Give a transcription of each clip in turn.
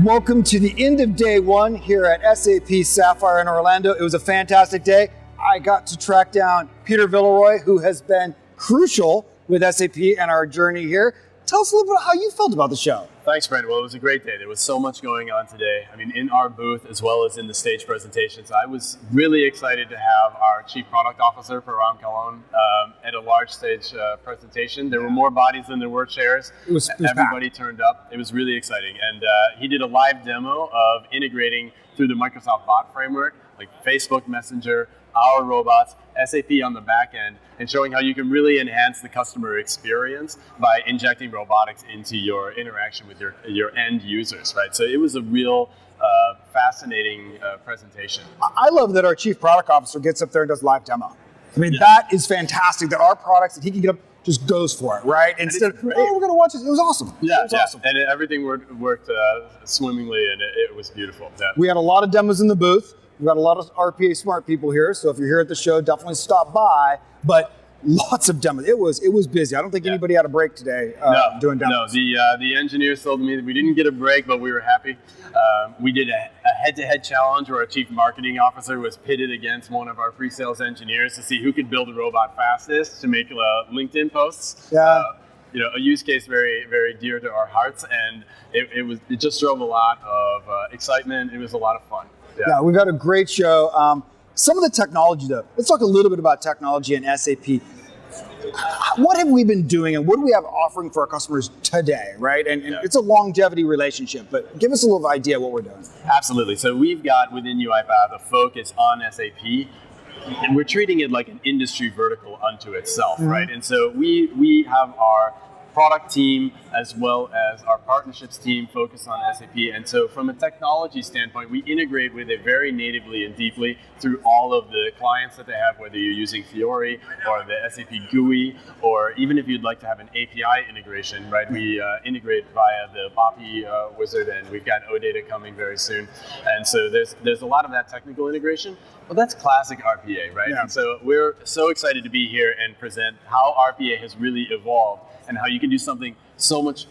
Welcome to the end of day one here at SAP Sapphire in Orlando. It was a fantastic day. I got to track down Peter Villeroy, who has been crucial with SAP and our journey here. Tell us a little bit how you felt about the show. Thanks, Brent. Well, it was a great day. There was so much going on today. I mean, in our booth as well as in the stage presentations. I was really excited to have our Chief Product Officer, Coan, at a large stage presentation. There were more bodies than there were chairs. Everybody turned up. It was really exciting. And he did a live demo of integrating through the Microsoft Bot framework, like Facebook Messenger, our robots, SAP on the back end, and showing how you can really enhance the customer experience by injecting robotics into your interaction with your end users, right? So it was a real fascinating presentation. I love that our Chief Product Officer gets up there and does live demo. I mean, that is fantastic, that our products, that he can get up, just goes for it, right? Instead of, oh, we're going to watch this. It was awesome. Yeah, it was awesome. And everything worked swimmingly, and it was beautiful. Yeah. We had a lot of demos in the booth. We've got a lot of RPA smart people here, so if you're here at the show, definitely stop by. But lots of demos. It was busy. I don't think anybody had a break today doing demos. No, the engineers told me that we didn't get a break, but we were happy. We did a head-to-head challenge where our chief marketing officer was pitted against one of our pre-sales engineers to see who could build a robot fastest to make LinkedIn posts. Yeah. A use case very, very dear to our hearts, and it just drove a lot of excitement. It was a lot of fun. Yeah, we've had a great show. Some of the technology, though. Let's talk a little bit about technology and SAP. What have we been doing, and what do we have offering for our customers today, right? And it's a longevity relationship, but give us a little idea what we're doing. Absolutely. So we've got within UiPath a focus on SAP, and we're treating it like an industry vertical unto itself, right? And so we have our product team as well as our partnerships team focused on SAP. And so from a technology standpoint, we integrate with it very natively and deeply through all of the clients that they have, whether you're using Fiori or the SAP GUI, or even if you'd like to have an API integration, right? We integrate via the BOPI wizard, and we've got OData coming very soon. And so there's a lot of that technical integration. Well, that's classic RPA, right? Yeah. And so we're so excited to be here and present how RPA has really evolved and how you can do something so much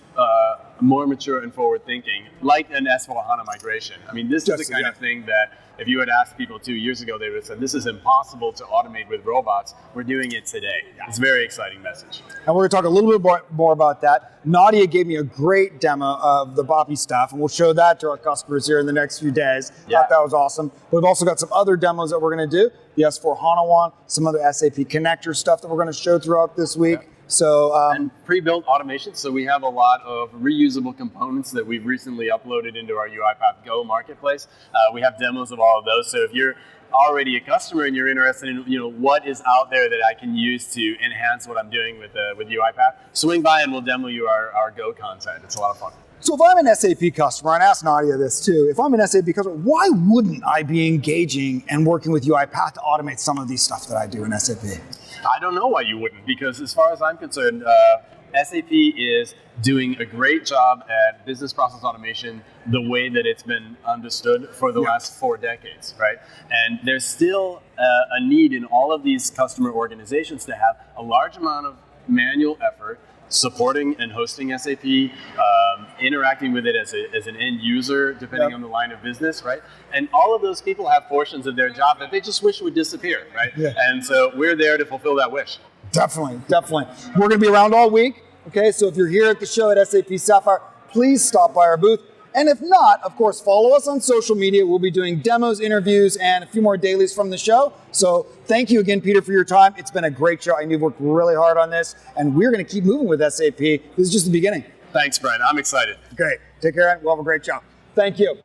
more mature and forward-thinking, like an S4 HANA migration. I mean, this is the kind of thing that if you had asked people 2 years ago, they would have said, this is impossible to automate with robots. We're doing it today. It's a very exciting message. And we're going to talk a little bit more about that. Nadia gave me a great demo of the BOPI stuff, and we'll show that to our customers here in the next few days. Thought that was awesome. We've also got some other demos that we're going to do. The S4 HANA one, some other SAP connector stuff that we're going to show throughout this week. So, and pre-built automation. So we have a lot of reusable components that we've recently uploaded into our UiPath Go marketplace. We have demos of all of those. So if you're already a customer and you're interested in what is out there that I can use to enhance what I'm doing with UiPath, swing by and we'll demo you our Go content. It's a lot of fun. So if I'm an SAP customer, and I asked Nadia this too, if I'm an SAP customer, why wouldn't I be engaging and working with UiPath to automate some of these stuff that I do in SAP? I don't know why you wouldn't, because as far as I'm concerned, SAP is doing a great job at business process automation the way that it's been understood for the last 4 decades, right? And there's still a need in all of these customer organizations to have a large amount of manual effort supporting and hosting SAP, interacting with it as an end user, depending on the line of business, right? And all of those people have portions of their job that they just wish would disappear, right? Yeah. And so we're there to fulfill that wish. Definitely, definitely. We're going to be around all week, okay? So if you're here at the show at SAP Sapphire, please stop by our booth. And if not, of course, follow us on social media. We'll be doing demos, interviews, and a few more dailies from the show. So thank you again, Peter, for your time. It's been a great show. I know you've worked really hard on this, and we're going to keep moving with SAP. This is just the beginning. Thanks, Brian. I'm excited. Great. Take care, and we'll have a great show. Thank you.